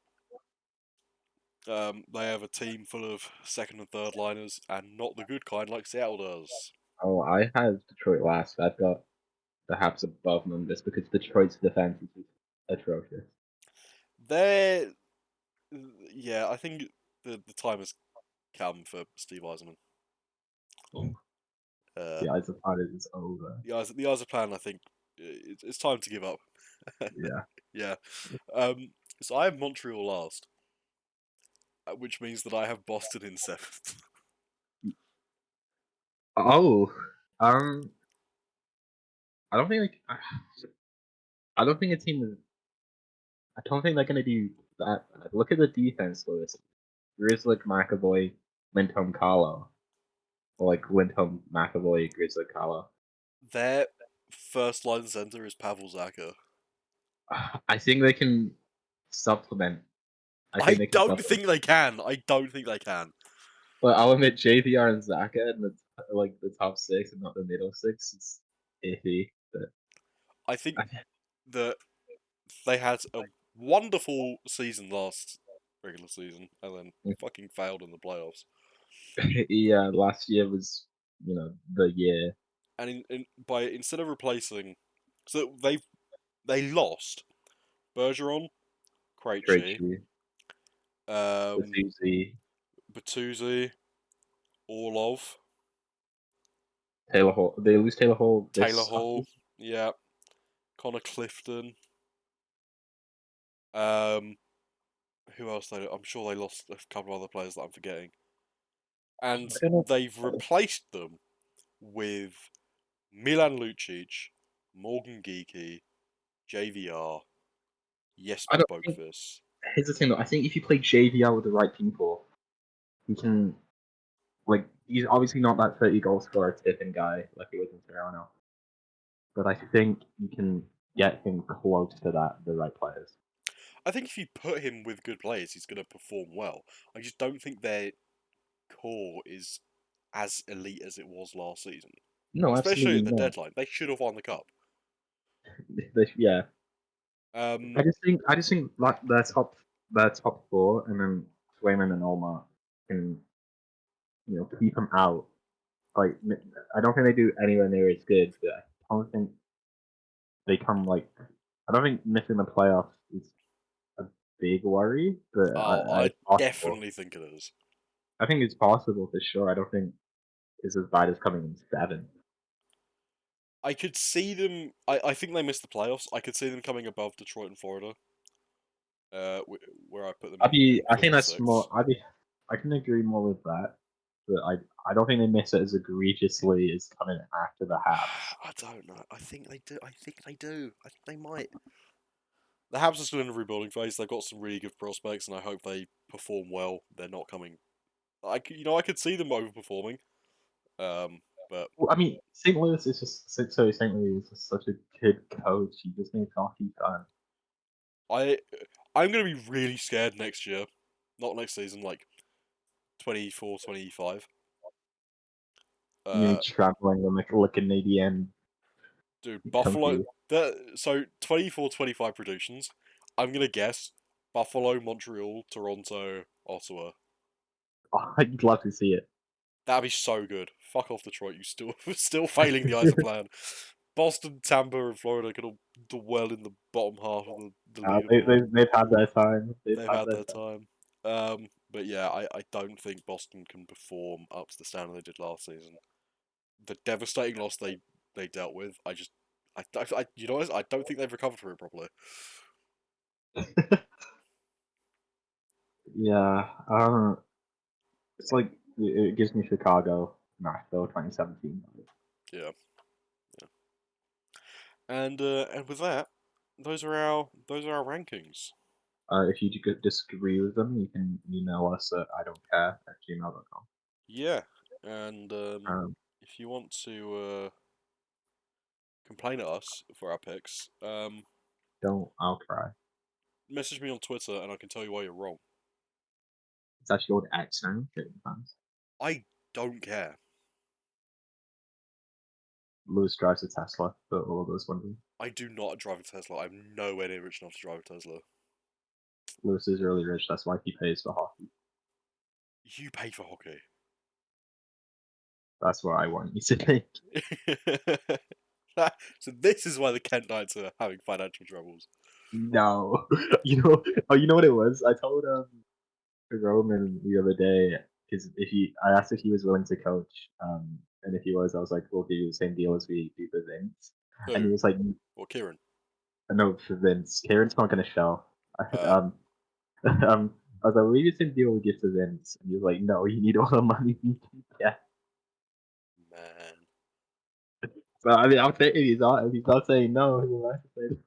They have a team full of second and third liners, and not the good kind like Seattle does. Oh, I have Detroit last. I've got the Habs above them just because Detroit's defense is atrocious. They're, yeah, I think the time has come for Steve Eisenman. Uh, The eyes of Pilot is over. the eyes of plan. I think it's time to give up. Yeah. Yeah. So I have Montreal last, which means that I have Boston in seventh. Oh, um, I don't think I don't think a team is. I don't think they're gonna do that bad. Look at the defense list. Grizzly, McAvoy, Lindholm, Carlo, or like Lindholm, McAvoy, Grizzly, Carlo. Their first line center is Pavel Zacha. I think they can supplement. I think I they can don't supplement. think they can. I don't think they can. But I'll admit JVR and Zaka in the like the top six and not the middle six. It's iffy. But I think I, that they had a wonderful season last regular season and then fucking failed in the playoffs. yeah, last year was the year. And by instead of replacing, so they lost Bergeron, Krejci, Krejci, um, Susie, Bertuzzi, Orlov, Taylor Hall. They lose Taylor Hall Taylor this Hall, offseason. yeah, Connor Clifton. Um, who else? I'm sure they lost a couple of other players that I'm forgetting, and I don't know. they've replaced them with Milan Lucic, Morgan Geeky, JVR, I Jesper don't think. Boakfist. Here's the thing though. I think if you play JVR with the right people, he can. Like he's obviously not that 30 goal scorer tipping guy like he was in Toronto, but I think you can get him close to that the right players. I think if you put him with good players, he's going to perform well. I just don't think their core is as elite as it was last season, No, especially absolutely at the not. deadline. They should have won the cup. Yeah, Um, I just think like their top four, and then Swayman and Olmark can keep them out. Like I don't think they do anywhere near as good, but I don't think they come like I don't think missing the playoffs is a big worry, but oh, I it's possible. definitely think it is. I think it's possible for sure. I don't think it's as bad as coming in seventh. I could see them. I think they missed the playoffs. I could see them coming above Detroit and Florida, where I put them in I fifth think and that's more. sixth. I can agree more with that, but I don't think they miss it as egregiously as coming after the Habs. I don't know. I think they do. I think they do. I think they might. The Habs are still in a rebuilding phase. They've got some really good prospects, and I hope they perform well. They're not coming. I could see them overperforming. But Well, I mean, St. Louis is just so St. Louis is just such a good coach. He just needs hockey done. I, I'm gonna be really scared next year, not next season, like 24, 25. You traveling on like a Canadian Dude, Buffalo. comfy. So 24-25 predictions. I'm gonna guess Buffalo, Montreal, Toronto, Ottawa. Oh, I'd love to see it. That'd be so good. Fuck off Detroit. You still failing the Isa plan. Boston, Tampa, and Florida could all dwell in the bottom half of the leaderboard. They've had their time. They've They've had had their their time. But yeah, I don't think Boston can perform up to the standard they did last season. The devastating loss they dealt with, you know what? I don't think they've recovered from it properly. time. Yeah. It's like it gives me Chicago, Nashville, 2017. Yeah, yeah. And with that, those are our rankings. If you disagree with them, you can email us at I don't care at gmail.com. Yeah, and Um, if you want to complain at us for our picks, don't, I'll cry. message me on Twitter and I can tell you why you're wrong. It's actually called X now. Fans. I don't care. Lewis drives a Tesla, for all of those wondering. I do not drive a Tesla. I'm nowhere near rich enough to drive a Tesla. Lewis is really rich, that's why he pays for hockey. You pay for hockey. That's what I want you to think. So this is why the Kent Knights are having financial troubles. No. You know what it was? I told Roman the other day, because I asked if he was willing to coach, and if he was, I was like, we'll give you the same deal as we do for Vince. And he Who? was like, Or Kieran? no, for Vince. Kieran's not going to show. Uh, um, I was like, we'll give you the same deal we give to Vince. And he was like, no, you need all the money you can get. man. So, I mean, I'll take it. If he's not saying no, he'll have to say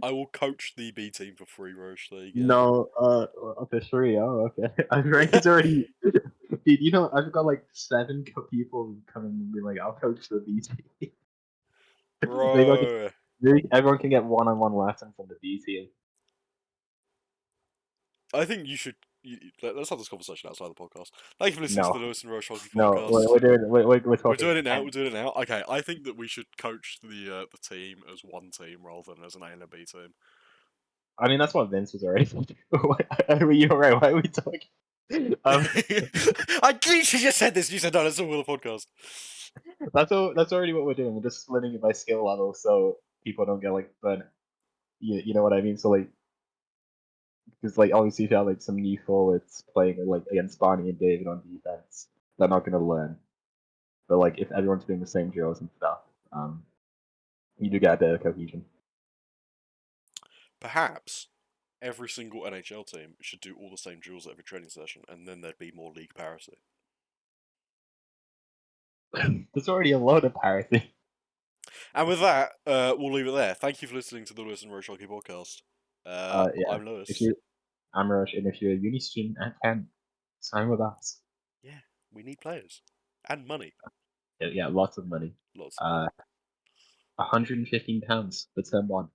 I will coach the B team for free, Roche. There you go. no, officially. Oh, okay. I rank is already. Dude, I've got like seven people coming and be like, I'll coach the B team. Maybe Bro. everyone can get one-on-one lessons from the B team. I think you should. Let's have this conversation outside the podcast. Thank you for listening to No, the Lewis and Roche Hockey no, we're, Podcast. we're doing we're We're talking doing it now. We're 10. doing it now. Okay, I think that we should coach the team as one team rather than as an A and a B team. I mean, that's what Vince was already. You're right. Why are we talking? I literally just said this. You said no. Let's talk about the podcast. That's already what we're doing. We're just splitting it by skill level, so people don't get like burnt. You know what I mean? So like, because like obviously if you have like some new forwards playing like against Barney and David on defense, they're not gonna learn. But like if everyone's doing the same drills and stuff, you do get a bit of cohesion. Perhaps every single NHL team should do all the same drills at every training session, and then there'd be more league parity. There's already a load of parity. And with that, we'll leave it there. Thank you for listening to the Lewis and Roche Hockey Podcast. Yeah. I'm If Lewis. you, I'm Rosh, and if you're a uni student at Kent, sign with us. Yeah, we need players and money. Yeah, lots of money. Lots of money. £115 for term one.